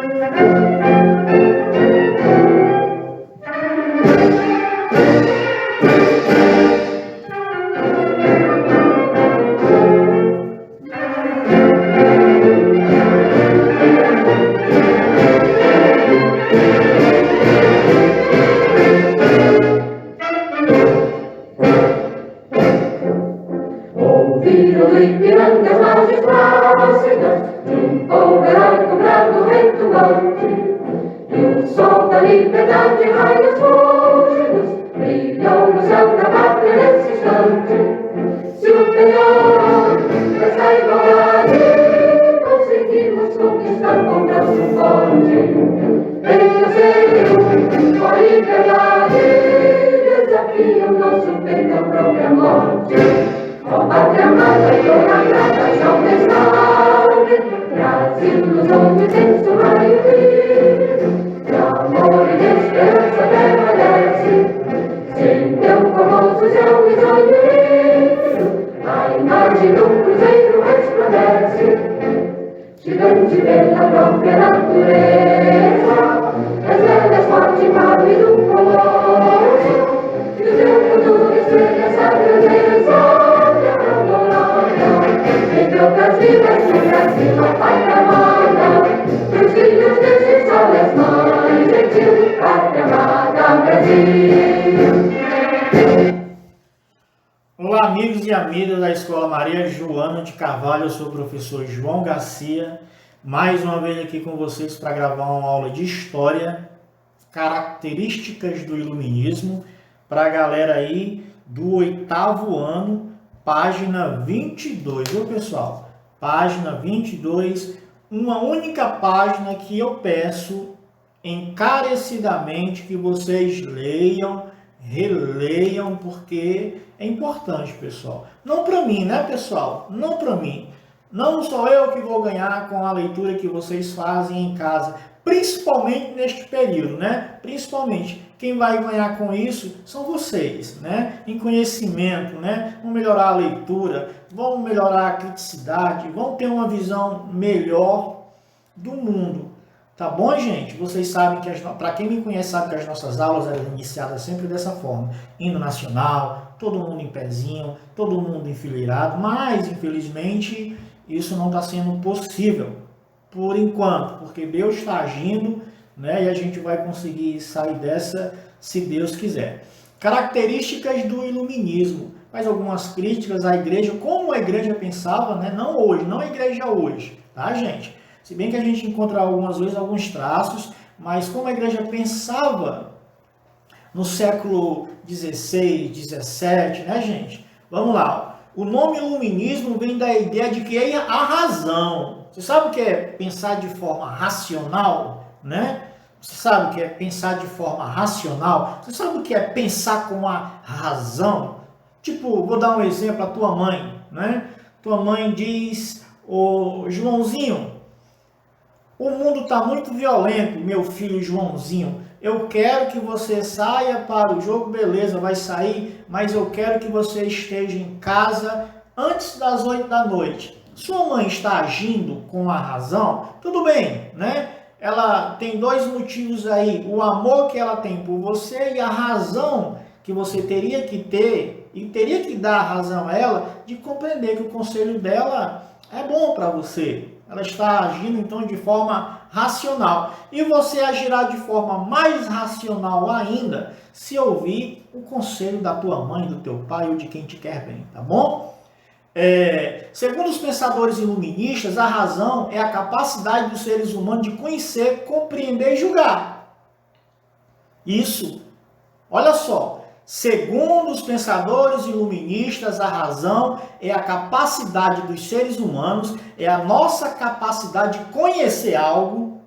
Ouviram do Ipiranga as margens plácidas de um povo heróico bravo retumbante, e o sol da liberdade raios fúlgidos brilhou no céu da pátria nesse instante. Se o penhor dessa igualdade conseguimos conquistar com braço forte, venceram com a liberdade, desafia o nosso peito à própria morte. Ó pátria amada, idolatrada, salve, salve, Brasil, nos onde denso raio vivo, de amor e de esperança prevalece, sem teu formoso céu risonho lindo, a imagem do cruzeiro resplandece, gigante pela própria natureza, as velas forte paves do colosso, e o teu futuro estrela essa grandeza. Entre outras vidas do Brasil, a pátria amada, pros filhos desse sol e as mães, gentil pátria amada, Brasil. Olá, amigos e amigas da Escola Maria Joana de Carvalho, eu sou o professor João Garcia, mais uma vez aqui com vocês para gravar uma aula de História, características do Iluminismo, para a galera aí do 8º ano, página 22, viu pessoal? Página 22, uma única página que eu peço encarecidamente que vocês leiam, releiam, porque é importante, pessoal. Não para mim, né, pessoal? Não para mim. Não sou eu que vou ganhar com a leitura que vocês fazem em casa, principalmente neste período, né? Principalmente. Quem vai ganhar com isso são vocês, né? Em conhecimento, né? Vão melhorar a leitura, vão melhorar a criticidade, vão ter uma visão melhor do mundo. Tá bom, gente? Vocês sabem que, para quem me conhece, sabe que as nossas aulas eram iniciadas sempre dessa forma. Hino nacional, todo mundo em pezinho, todo mundo enfileirado, mas, infelizmente, isso não está sendo possível, por enquanto, porque Deus está agindo, né? E a gente vai conseguir sair dessa, se Deus quiser. Características do Iluminismo. Faz algumas críticas à igreja, como a igreja pensava, né? Não hoje, não a igreja hoje, tá, gente? Se bem que a gente encontra algumas vezes alguns traços, mas como a igreja pensava no século XVI, XVII, né, gente? Vamos lá. O nome Iluminismo vem da ideia de que é a razão. Você sabe o que é pensar de forma racional? Né? Você sabe o que é pensar de forma racional? Você sabe o que é pensar com a razão? Tipo, vou dar um exemplo, a tua mãe, né? Tua mãe diz, ô Joãozinho, o mundo está muito violento, meu filho Joãozinho. Eu quero que você saia para o jogo, beleza, vai sair, mas eu quero que você esteja em casa antes das 8 da noite. Sua mãe está agindo com a razão? Tudo bem, né? Ela tem dois motivos aí, o amor que ela tem por você e a razão que você teria que ter, e teria que dar a razão a ela, de compreender que o conselho dela é bom para você. Ela está agindo então de forma racional. E você agirá de forma mais racional ainda, se ouvir o conselho da tua mãe, do teu pai ou de quem te quer bem, tá bom? Segundo os pensadores iluministas, a razão é a capacidade dos seres humanos de conhecer, compreender e julgar. Isso, olha só, segundo os pensadores iluministas, a razão é a capacidade dos seres humanos, é a nossa capacidade de conhecer algo,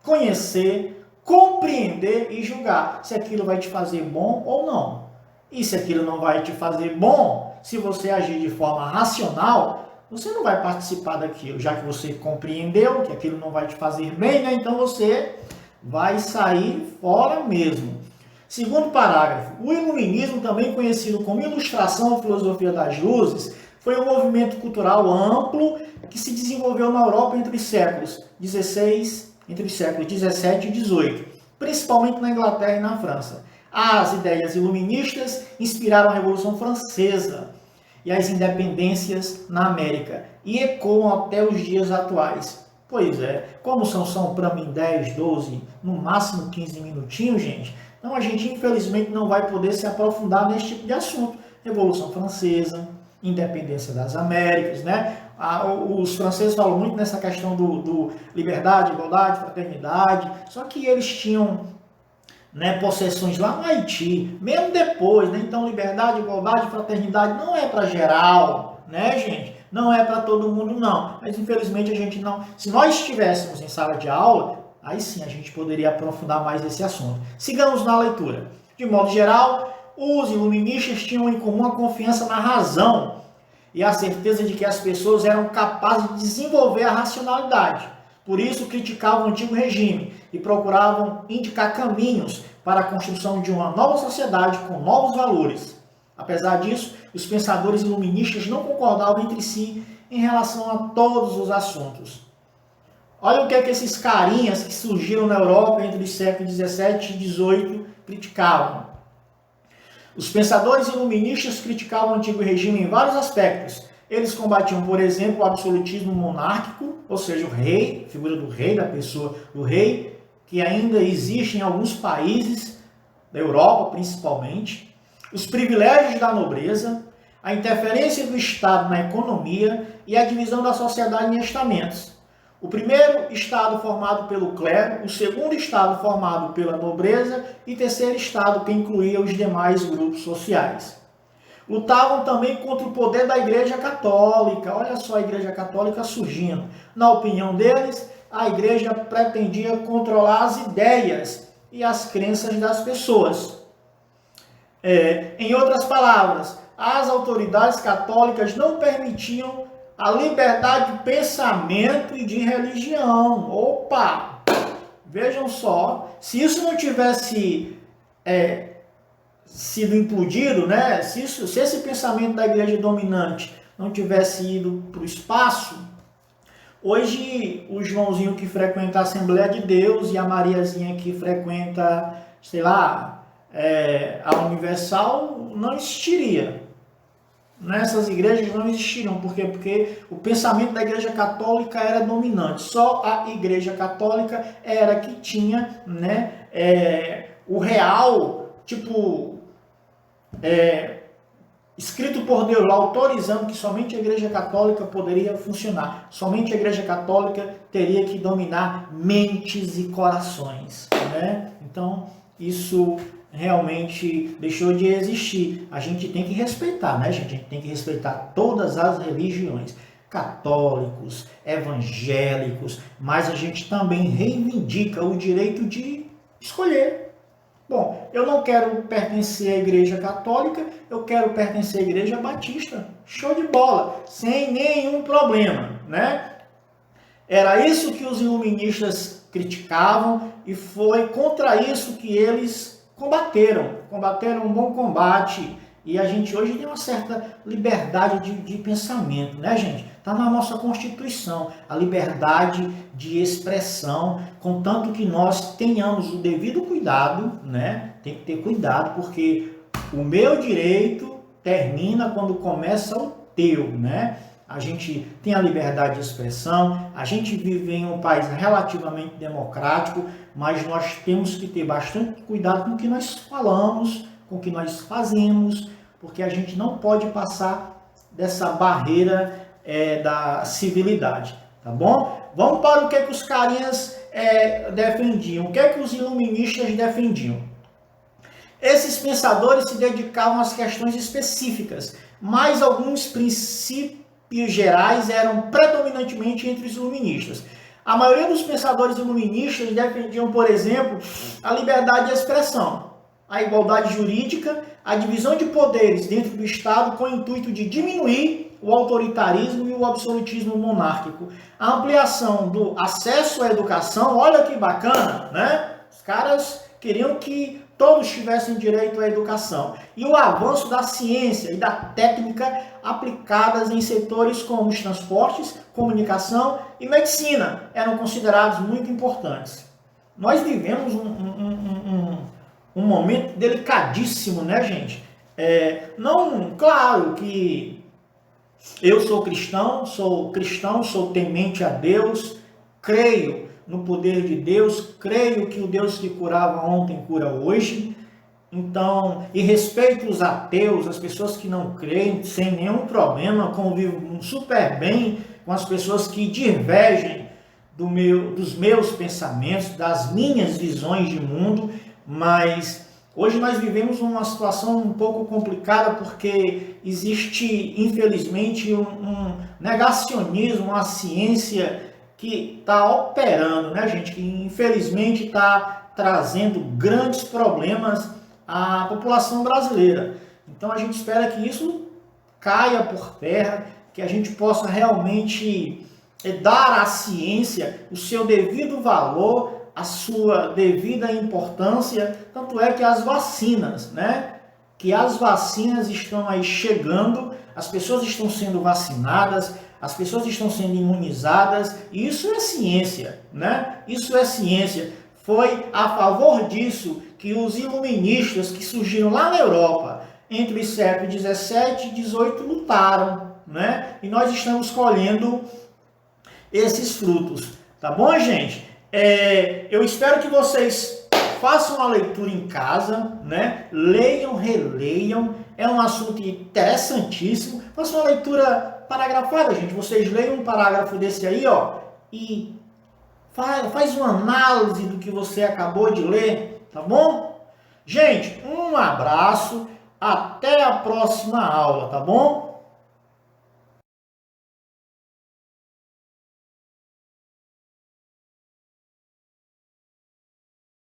conhecer, compreender e julgar se aquilo vai te fazer bom ou não. E se aquilo não vai te fazer bom, se você agir de forma racional, você não vai participar daquilo, já que você compreendeu que aquilo não vai te fazer bem, né? Então você vai sair fora mesmo. Segundo parágrafo, o iluminismo, também conhecido como Ilustração ou Filosofia das Luzes, foi um movimento cultural amplo que se desenvolveu na Europa entre os séculos XVI entre os séculos 17 e 18, principalmente na Inglaterra e na França. As ideias iluministas inspiraram a Revolução Francesa e as independências na América e ecoam até os dias atuais. Pois é, como são para mim 10, 12, no máximo 15 minutinhos, gente, então a gente infelizmente não vai poder se aprofundar nesse tipo de assunto. Revolução Francesa, independência das Américas, né? Os franceses falam muito nessa questão do liberdade, igualdade, fraternidade, só que eles tinham, né, possessões lá no Haiti, mesmo depois, né? Então liberdade, igualdade, fraternidade não é para geral, né, gente? Não é para todo mundo, não. Mas infelizmente a gente não. Se nós estivéssemos em sala de aula, aí sim a gente poderia aprofundar mais esse assunto. Sigamos na leitura. De modo geral, os iluministas tinham em comum a confiança na razão e a certeza de que as pessoas eram capazes de desenvolver a racionalidade. Por isso criticavam o antigo regime e procuravam indicar caminhos para a construção de uma nova sociedade com novos valores. Apesar disso, os pensadores iluministas não concordavam entre si em relação a todos os assuntos. Olha o que esses carinhas que surgiram na Europa entre os séculos 17 e 18 criticavam. Os pensadores iluministas criticavam o antigo regime em vários aspectos. Eles combatiam, por exemplo, o absolutismo monárquico, ou seja, o rei, a figura do rei, da pessoa do rei, que ainda existe em alguns países da Europa, principalmente, os privilégios da nobreza, a interferência do Estado na economia e a divisão da sociedade em estamentos. O primeiro estado formado pelo clero, o segundo estado formado pela nobreza e o terceiro estado que incluía os demais grupos sociais. Lutavam também contra o poder da Igreja Católica. Olha só a Igreja Católica surgindo. Na opinião deles, a Igreja pretendia controlar as ideias e as crenças das pessoas. Em outras palavras, as autoridades católicas não permitiam a liberdade de pensamento e de religião. Opa! Vejam só, se isso não tivesse sido implodido, né? Se esse pensamento da igreja dominante não tivesse ido para o espaço, hoje o Joãozinho que frequenta a Assembleia de Deus e a Mariazinha que frequenta, sei lá, a Universal não existiria. Nessas igrejas não existiram. Por quê? Porque o pensamento da Igreja Católica era dominante. Só a Igreja Católica era que tinha, né, o real, tipo, escrito por Deus lá, autorizando que somente a Igreja Católica poderia funcionar. Somente a Igreja Católica teria que dominar mentes e corações, né? Então, isso realmente deixou de existir. A gente tem que respeitar, né, gente? A gente tem que respeitar todas as religiões, católicos, evangélicos, mas a gente também reivindica o direito de escolher. Bom, eu não quero pertencer à Igreja Católica, eu quero pertencer à Igreja Batista. Show de bola, sem nenhum problema, né? Era isso que os iluministas criticavam e foi contra isso que eles combateram um bom combate, e a gente hoje tem uma certa liberdade de pensamento, né, gente? Está na nossa Constituição, a liberdade de expressão, contanto que nós tenhamos o devido cuidado, né? Tem que ter cuidado, porque o meu direito termina quando começa o teu, né? A gente tem a liberdade de expressão, a gente vive em um país relativamente democrático, mas nós temos que ter bastante cuidado com o que nós falamos, com o que nós fazemos, porque a gente não pode passar dessa barreira da civilidade, tá bom? Vamos para o que os carinhas defendiam, o que os iluministas defendiam. Esses pensadores se dedicavam às questões específicas, mas alguns princípios gerais eram predominantemente entre os iluministas. A maioria dos pensadores iluministas defendiam, por exemplo, a liberdade de expressão, a igualdade jurídica, a divisão de poderes dentro do Estado com o intuito de diminuir o autoritarismo e o absolutismo monárquico, a ampliação do acesso à educação. Olha que bacana, né? Os caras queriam que todos tivessem direito à educação. E o avanço da ciência e da técnica aplicadas em setores como os transportes, comunicação e medicina eram considerados muito importantes. Nós vivemos um momento delicadíssimo, né, gente? Claro que eu sou cristão, sou temente a Deus, creio no poder de Deus, creio que o Deus que curava ontem cura hoje. Então, e respeito os ateus, as pessoas que não creem, sem nenhum problema, convivo super bem com as pessoas que divergem dos meus pensamentos, das minhas visões de mundo, mas hoje nós vivemos uma situação um pouco complicada porque existe, infelizmente, um negacionismo, uma ciência que está operando, né, gente? Que infelizmente está trazendo grandes problemas à população brasileira. Então a gente espera que isso caia por terra, que a gente possa realmente dar à ciência o seu devido valor, a sua devida importância. Tanto é que as vacinas, né? Que as vacinas estão aí chegando, as pessoas estão sendo vacinadas, as pessoas estão sendo imunizadas, e isso é ciência, né? Isso é ciência. Foi a favor disso que os iluministas que surgiram lá na Europa, entre os séculos 17 e 18, lutaram, né? E nós estamos colhendo esses frutos, tá bom, gente? Eu espero que vocês façam a leitura em casa, né? Leiam, releiam, é um assunto interessantíssimo. Façam uma leitura paragrafada, gente. Vocês leiam um parágrafo desse aí, ó, e faz uma análise do que você acabou de ler, tá bom? Gente, um abraço, até a próxima aula, tá bom?